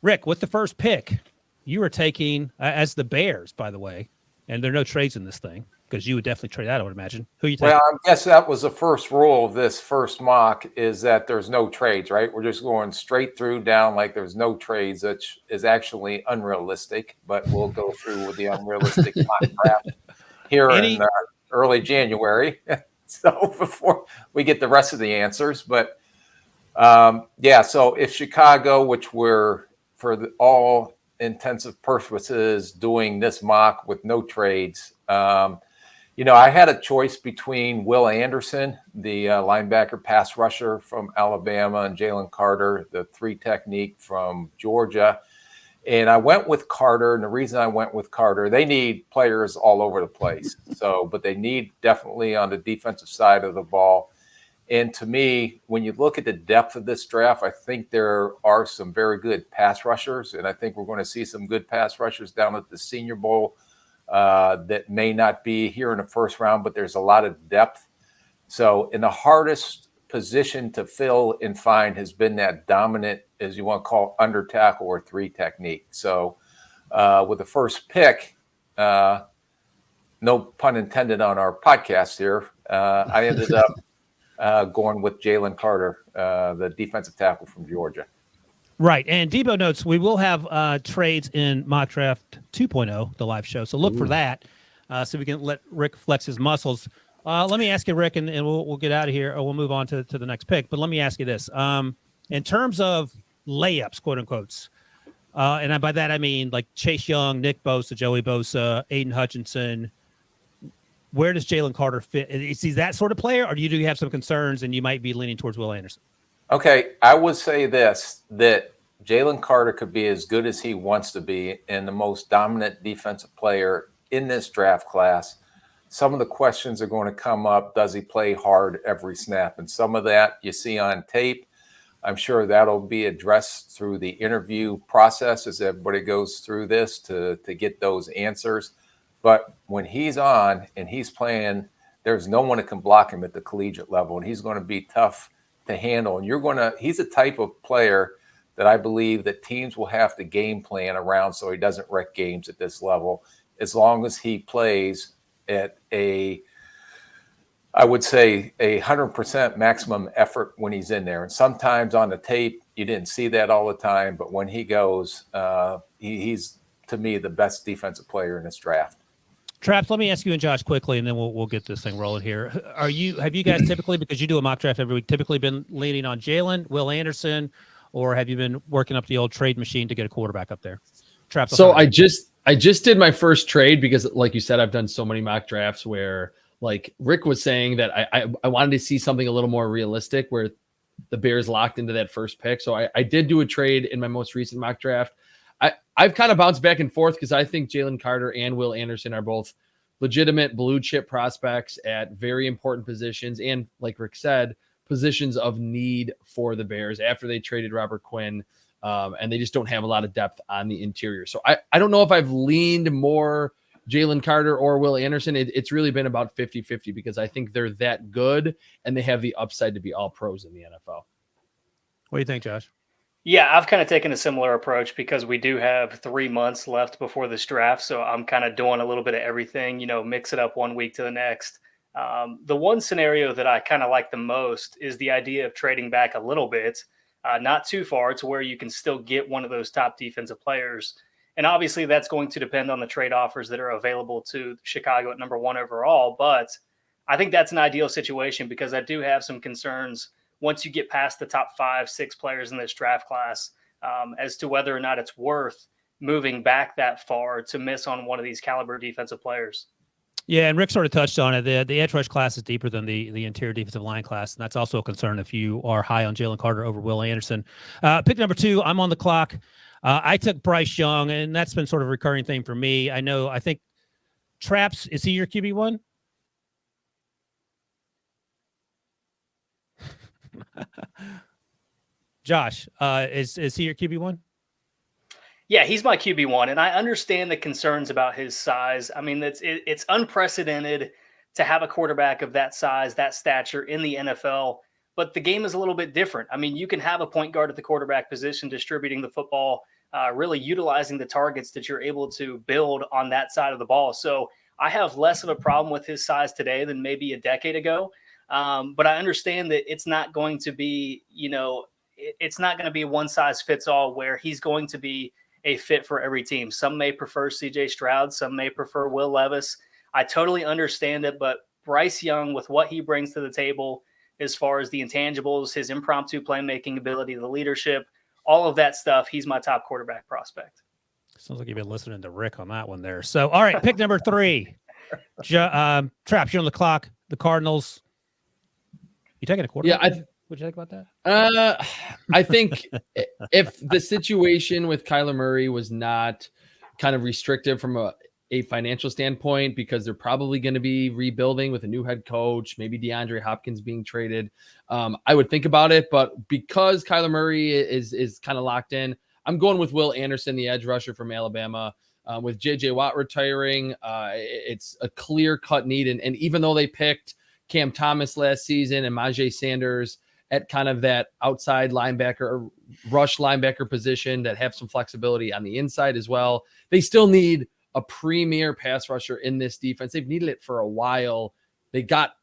Rick, with the first pick, you were taking as the Bears, by the way, and there are no trades in this thing because you would definitely trade that, I would imagine. Who are you taking? Well, I guess that was the first rule of this first mock is that there's no trades, right? We're just going straight through down like there's no trades, which is actually unrealistic, but we'll go through with the unrealistic mock draft here in early January. So before we get the rest of the answers, but yeah, so if Chicago, which we're for all intensive purposes doing this mock with no trades, I had a choice between Will Anderson, the linebacker pass rusher from Alabama, and Jalen Carter, the 3 technique from Georgia. And I went with Carter. And the reason I went with Carter, they need players all over the place. But they need definitely on the defensive side of the ball. And to me, when you look at the depth of this draft, I think there are some very good pass rushers. And I think we're going to see some good pass rushers down at the Senior Bowl that may not be here in the first round, but there's a lot of depth. So in the hardest position to fill and find has been that dominant, as you want to call, under tackle or 3 technique. So with the first pick, no pun intended on our podcast here, I ended up going with Jalen Carter, the defensive tackle from Georgia. Right. And Debo notes, we will have trades in Mock Draft 2.0, the live show. So look for that so we can let Rick flex his muscles. Let me ask you, Rick, and we'll get out of here, or we'll move on to the next pick. But let me ask you this. In terms of layups, quote unquote, and by that I mean like Chase Young, Nick Bosa, Joey Bosa, Aiden Hutchinson, where does Jalen Carter fit? Is he that sort of player, or do you have some concerns and you might be leaning towards Will Anderson? Okay, I would say this, that Jalen Carter could be as good as he wants to be and the most dominant defensive player in this draft class. Some of the questions are going to come up. Does he play hard every snap? And some of that you see on tape. I'm sure that'll be addressed through the interview process as everybody goes through this to get those answers. But when he's on and he's playing, there's no one that can block him at the collegiate level, and he's going to be tough to handle. And he's a type of player that I believe that teams will have to game plan around so he doesn't wreck games at this level, as long as he plays at I would say 100% maximum effort when he's in there. And sometimes on the tape, you didn't see that all the time, but when he goes, he's, to me, the best defensive player in this draft. Traps, let me ask you and Josh quickly, and then we'll get this thing rolling here. Have you guys typically, because you do a mock draft every week, typically been leaning on Jalen, Will Anderson, or have you been working up the old trade machine to get a quarterback up there? Traps. So I just did my first trade because, like you said, I've done so many mock drafts where, like Rick was saying, that I wanted to see something a little more realistic where the Bears locked into that first pick. So I did do a trade in my most recent mock draft. I've kind of bounced back and forth because I think Jalen Carter and Will Anderson are both legitimate blue chip prospects at very important positions. And like Rick said, positions of need for the Bears after they traded Robert Quinn. And they just don't have a lot of depth on the interior. So I don't know if I've leaned more Jalen Carter or Will Anderson. It's really been about 50-50 because I think they're that good and they have the upside to be all pros in the NFL. What do you think, Josh? Yeah, I've kind of taken a similar approach because we do have 3 months left before this draft. So I'm kind of doing a little bit of everything, mix it up one week to the next. The one scenario that I kind of like the most is the idea of trading back a little bit, not too far to where you can still get one of those top defensive players. And obviously that's going to depend on the trade offers that are available to Chicago at number 1 overall. But I think that's an ideal situation because I do have some concerns once you get past the top 5-6 players in this draft class as to whether or not it's worth moving back that far to miss on one of these caliber defensive players. Yeah, and Rick sort of touched on it. The edge rush class is deeper than the interior defensive line class, and that's also a concern if you are high on Jalen Carter over Will Anderson. Pick number 2, I'm on the clock. I took Bryce Young, and that's been sort of a recurring thing for me. I think Traps, is he your QB1? Josh, is he your QB1? Yeah, he's my QB1, and I understand the concerns about his size. I mean, it's unprecedented to have a quarterback of that size, that stature in the NFL, but the game is a little bit different. I mean, you can have a point guard at the quarterback position distributing the football really utilizing the targets that you're able to build on that side of the ball. So I have less of a problem with his size today than maybe a decade ago. But I understand that it's not going to be, it's not going to be one size fits all where he's going to be a fit for every team. Some may prefer CJ Stroud. Some may prefer Will Levis. I totally understand it, but Bryce Young, with what he brings to the table as far as the intangibles, his impromptu playmaking ability, the leadership, all of that stuff, he's my top quarterback prospect. Sounds like you've been listening to Rick on that one there. So, all right, pick number 3. Traps, you're on the clock. The Cardinals. You taking a quarterback? Yeah, what'd you think about that? I think if the situation with Kyler Murray was not kind of restrictive from a financial standpoint, because they're probably going to be rebuilding with a new head coach, maybe DeAndre Hopkins being traded, I would think about it. But because Kyler Murray is kind of locked in, I'm going with Will Anderson, the edge rusher from Alabama. With J.J. Watt retiring, it's a clear-cut need. And even though they picked Cam Thomas last season and Najee Sanders at kind of that outside linebacker or rush linebacker position that have some flexibility on the inside as well, they still need a premier pass rusher in this defense. They've needed it for a while. They got,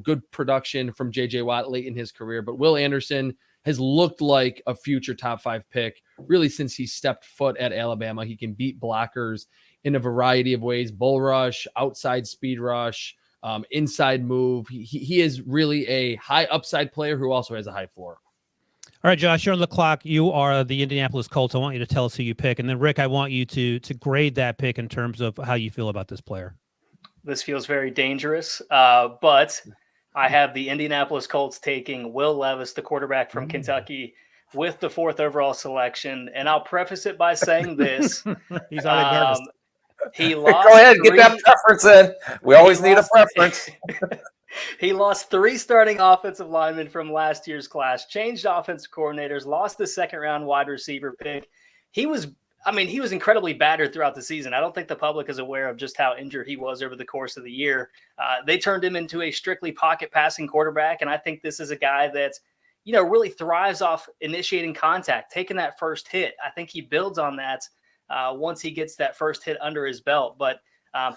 good production from J.J. Watt late in his career, but Will Anderson has looked like a future top 5 pick really since he stepped foot at Alabama. He can beat blockers in a variety of ways: bull rush, outside speed rush, inside move. He is really a high upside player who also has a high floor. All right, Josh, you're on the clock. You are the Indianapolis Colts. I want you to tell us who you pick. And then, Rick, I want you to grade that pick in terms of how you feel about this player. This feels very dangerous, but I have the Indianapolis Colts taking Will Levis, the quarterback from Kentucky, with the 4th overall selection. And I'll preface it by saying this. He's already nervous. He lost. Go ahead, get that preference in. We always need a preference. He lost 3 starting offensive linemen from last year's class, changed offensive coordinators, lost the 2nd-round wide receiver pick. He was incredibly battered throughout the season. I don't think the public is aware of just how injured he was over the course of the year. They turned him into a strictly pocket passing quarterback, and I think this is a guy that, really thrives off initiating contact, taking that first hit. I think he builds on that once he gets that first hit under his belt. But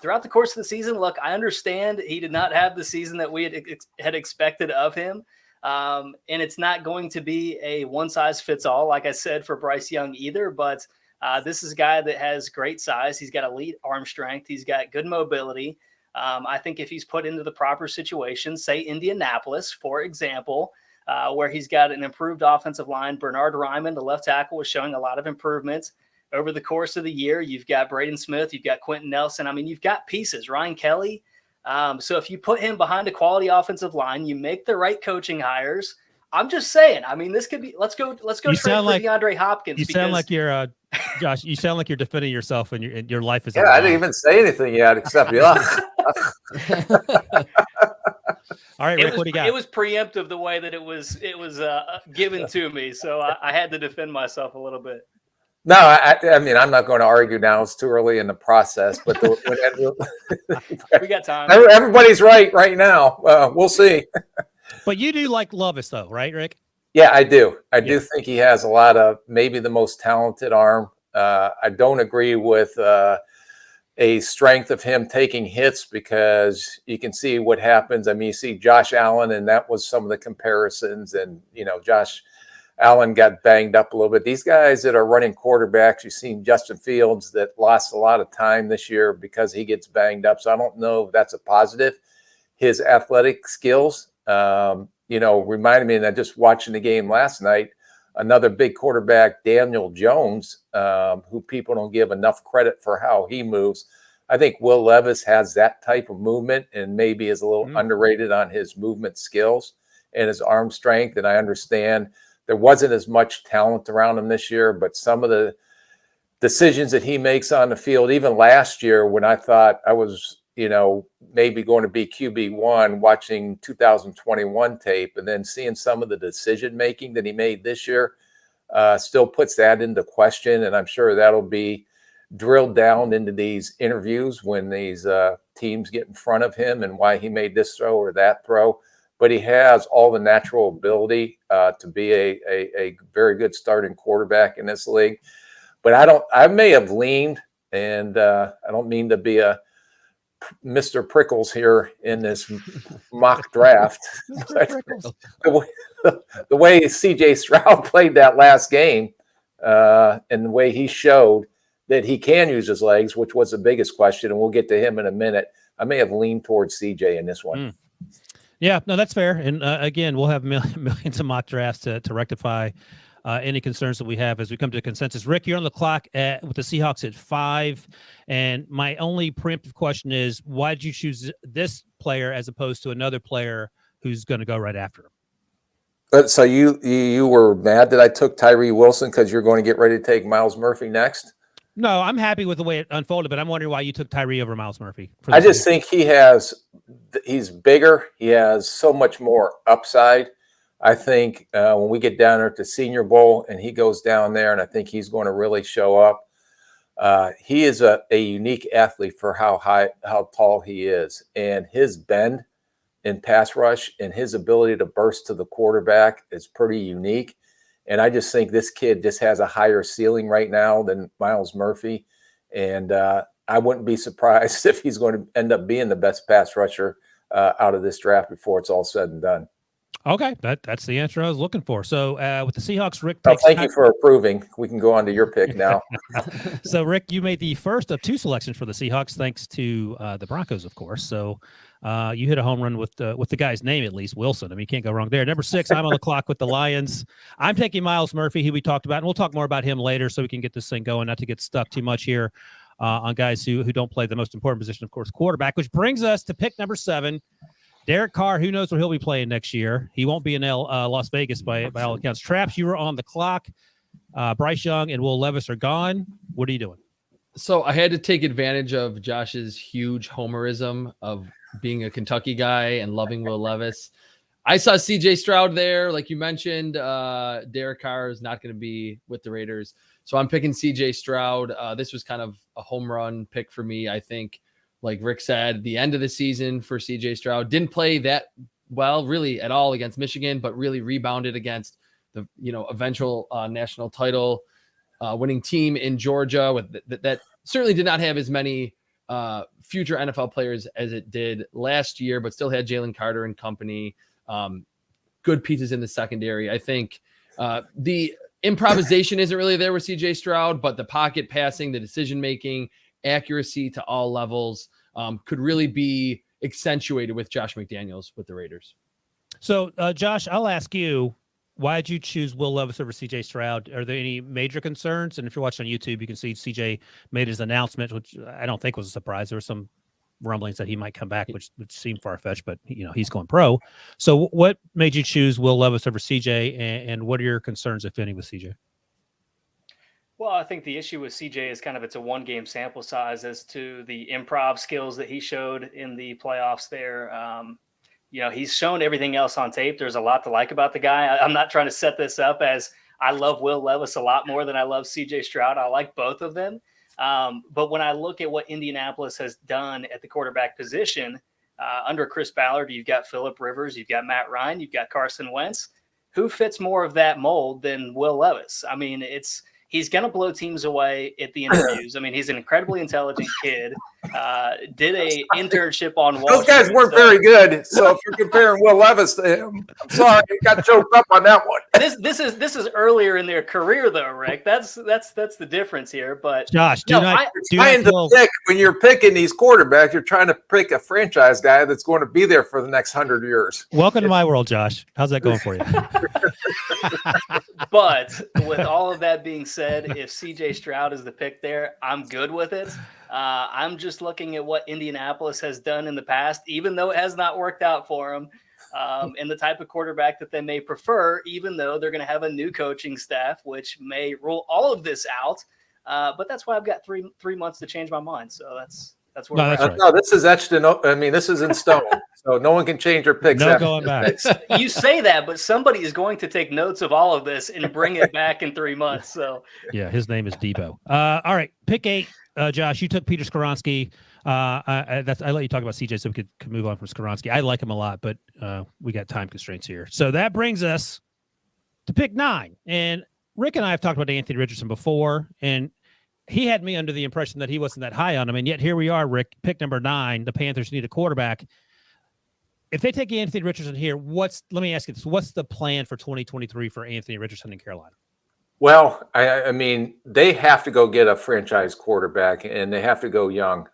throughout the course of the season, look, I understand he did not have the season that we had expected of him. And it's not going to be a one-size-fits-all, like I said, for Bryce Young either. But this is a guy that has great size. He's got elite arm strength. He's got good mobility. I think if he's put into the proper situation, say Indianapolis, for example, where he's got an improved offensive line, Bernard Ryman, the left tackle, is showing a lot of improvements over the course of the year. You've got Braden Smith. You've got Quentin Nelson. I mean, you've got pieces. Ryan Kelly. So if you put him behind a quality offensive line, you make the right coaching hires. I'm just saying. I mean, this could be. Let's go trade for DeAndre Hopkins. You sound like you're, Josh. You sound like you're defending yourself, and your life is. Yeah, I didn't even say anything yet, except yeah. All right, Rick, what do you got? It was preemptive the way that it was given to me, so I had to defend myself a little bit. No, I mean, I'm not going to argue now. It's too early in the process, but we got time. Everybody's right now. We'll see. But you do like Levis, though, right, Rick? Yeah, I do. I do think he has a lot of, maybe the most talented arm. I don't agree with a strength of him taking hits, because you can see what happens. I mean, you see Josh Allen, and that was some of the comparisons. And, Josh Allen got banged up a little bit. These guys that are running quarterbacks, you've seen Justin Fields that lost a lot of time this year because he gets banged up. So I don't know if that's a positive. His athletic skills, reminded me, and I just watching the game last night, another big quarterback, Daniel Jones, who people don't give enough credit for how he moves. I think Will Levis has that type of movement and maybe is a little underrated on his movement skills and his arm strength. And I understand there wasn't as much talent around him this year, but some of the decisions that he makes on the field, even last year when I thought I was, maybe going to be QB1, watching 2021 tape and then seeing some of the decision making that he made this year, still puts that into question. And I'm sure that'll be drilled down into these interviews when these teams get in front of him and why he made this throw or that throw. But he has all the natural ability to be a very good starting quarterback in this league. but I may have leaned, and I don't mean to be a Mr. Prickles here in this mock draft. But the way CJ Stroud played that last game, and the way he showed that he can use his legs, which was the biggest question, and we'll get to him in a minute. I may have leaned towards CJ in this one. Yeah, no, that's fair. And again, we'll have millions of mock drafts to rectify any concerns that we have as we come to a consensus. Rick, you're on the clock with the Seahawks at 5. And my only preemptive question is, why did you choose this player as opposed to another player who's going to go right after him? But so you were mad that I took Tyree Wilson because you're going to get ready to take Myles Murphy next? No, I'm happy with the way it unfolded, but I'm wondering why you took Tyree over Myles Murphy. I just think he's bigger. He has so much more upside. I think when we get down there at the Senior Bowl and he goes down there, and I think he's going to really show up. He is a unique athlete for how tall he is, and his bend in pass rush and his ability to burst to the quarterback is pretty unique. And I just think this kid just has a higher ceiling right now than Myles Murphy. And I wouldn't be surprised if he's going to end up being the best pass rusher out of this draft before it's all said and done. Okay, that's the answer I was looking for. So with the Seahawks, Rick takes thank you for approving. We can go on to your pick now. So, Rick, you made the first of 2 selections for the Seahawks, thanks to the Broncos, of course. So you hit a home run with the guy's name, at least, Wilson. I mean, you can't go wrong there. Number 6, I'm on the clock with the Lions. I'm taking Myles Murphy, who we talked about, and we'll talk more about him later so we can get this thing going, not to get stuck too much here on guys who don't play the most important position, of course, quarterback, which brings us to pick number 7. Derek Carr, who knows where he'll be playing next year. He won't be in Las Vegas by all accounts. Traps, you were on the clock. Bryce Young and Will Levis are gone. What are you doing? So I had to take advantage of Josh's huge homerism of being a Kentucky guy and loving Will Levis. I saw CJ Stroud there. Like you mentioned, Derek Carr is not going to be with the Raiders. So I'm picking CJ Stroud. This was kind of a home run pick for me. I think, like Rick said, the end of the season for CJ Stroud didn't play that well, really at all against Michigan, but really rebounded against the eventual national title winning team in Georgia. With that certainly did not have as many future NFL players as it did last year, but still had Jalen Carter and company. Good pieces in the secondary. I think the improvisation isn't really there with CJ Stroud, but the pocket passing, the decision making, accuracy to all levels could really be accentuated with Josh McDaniels with the Raiders. So, Josh, I'll ask you, why did you choose Will Levis over CJ Stroud? Are there any major concerns? And if you're watching on YouTube, you can see CJ made his announcement, which I don't think was a surprise. There were some rumblings that he might come back, which seemed far-fetched, but he's going pro. So what made you choose Will Levis over CJ, and what are your concerns, if any, with CJ? Well, I think the issue with CJ is it's a 1-game sample size as to the improv skills that he showed in the playoffs there. He's shown everything else on tape. There's a lot to like about the guy. I'm not trying to set this up as I love Will Levis a lot more than I love CJ Stroud. I like both of them. But when I look at what Indianapolis has done at the quarterback position, under Chris Ballard, you've got Phillip Rivers, you've got Matt Ryan, you've got Carson Wentz. Who fits more of that mold than Will Levis? I mean, he's going to blow teams away at the interviews. I mean, he's an incredibly intelligent kid. Did a internship on Wall Those guys Street, weren't very good. So if you're comparing Will Levis to him, I'm sorry, you got choked up on that one. This is earlier in their career, though, Rick. That's the difference here. But Josh, when you're picking these quarterbacks, you're trying to pick a franchise guy that's going to be there for the next 100 years. Welcome to my world, Josh. How's that going for you? But with all of that being said, if CJ Stroud is the pick there, I'm good with it. I'm just looking at what Indianapolis has done in the past, even though it has not worked out for them, and the type of quarterback that they may prefer, even though they're going to have a new coaching staff, which may rule all of this out. But that's why I've got three months to change my mind. So that's where that's right. No, this is etched in. I mean, this is in stone, so no one can change their picks. No going back. You say that, but somebody is going to take notes of all of this and bring it back in 3 months. So yeah, his name is Debo. All right, pick 8. Josh, you took Peter Skoronski. I let you talk about CJ so we could move on from Skoronski. I like him a lot, but we got time constraints here. So that brings us to pick 9. And Rick and I have talked about Anthony Richardson before, and he had me under the impression that he wasn't that high on him. And yet here we are, Rick, pick number 9. The Panthers need a quarterback. If they take Anthony Richardson here, let me ask you this. What's the plan for 2023 for Anthony Richardson in Carolina? Well, I mean, they have to go get a franchise quarterback, and they have to go young.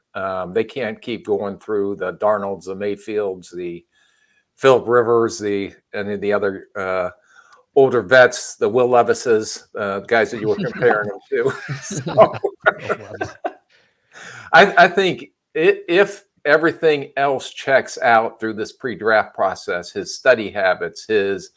They can't keep going through the Darnolds, the Mayfields, the Philip Rivers, and the other older vets, the Will Levises, guys that you were comparing them to. So, I think if everything else checks out through this pre-draft process, his study habits, his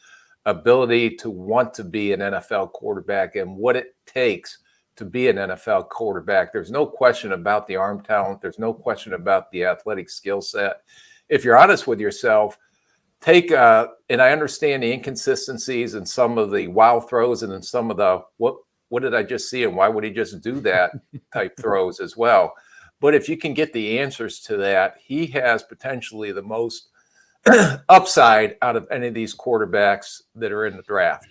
ability to want to be an NFL quarterback and what it takes to be an NFL quarterback, there's no question about the arm talent. There's no question about the athletic skill set. If you're honest with yourself, and I understand the inconsistencies and some of the wild throws and then some of the, what did I just see and why would he just do that type throws as well. But if you can get the answers to that, he has potentially the most upside out of any of these quarterbacks that are in the draft.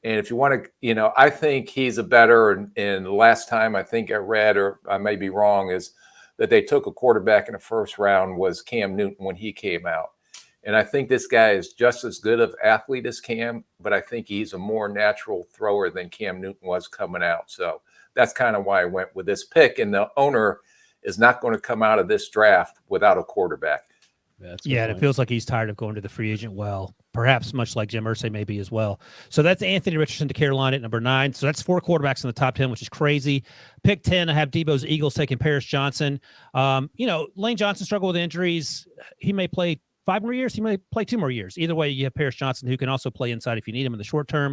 And if you want to, I think he's a better, and the last time I think I read, or I may be wrong, is that they took a quarterback in the first round was Cam Newton when he came out. And I think this guy is just as good of athlete as Cam, but I think he's a more natural thrower than Cam Newton was coming out. So that's kind of why I went with this pick. And the owner is not going to come out of this draft without a quarterback. Yeah, and it feels like he's tired of going to the free agent well, perhaps much like Jim Irsay maybe as well. So that's Anthony Richardson to Carolina at number 9. So that's 4 quarterbacks in the top 10, which is crazy. Pick 10, I have Debo's Eagles taking Paris Johnson. Lane Johnson struggled with injuries. He may play 5 more years. He may play 2 more years. Either way, you have Paris Johnson, who can also play inside if you need him in the short term.